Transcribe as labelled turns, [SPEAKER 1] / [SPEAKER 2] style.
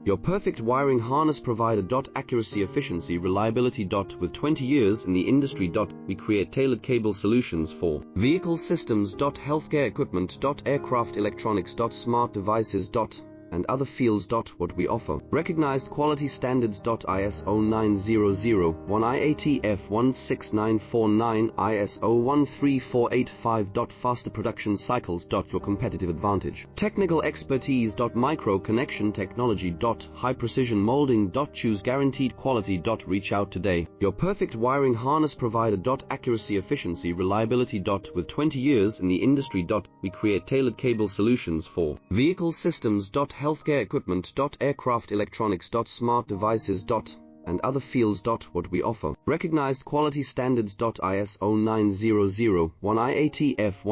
[SPEAKER 1] Your perfect wiring harness provider. Accuracy, efficiency, reliability. With 20 years in the industry. We create tailored cable solutions for vehicle systems. Healthcare equipment. Aircraft electronics. Smart devices. And other fields. What we offer. Recognized quality standards. ISO 9001, IATF 16949, ISO 13485. Faster production cycles. Your competitive advantage. Technical expertise. Micro connection technology. High precision molding. Choose guaranteed quality. Reach out today. Your perfect wiring harness provider. Accuracy, efficiency, reliability. With 20 years in the industry. We create tailored cable solutions for vehicle systems. Healthcare equipment. Aircraft electronics. Smart devices. And other fields. What we offer. Recognized quality standards. ISO 9001, IATF 1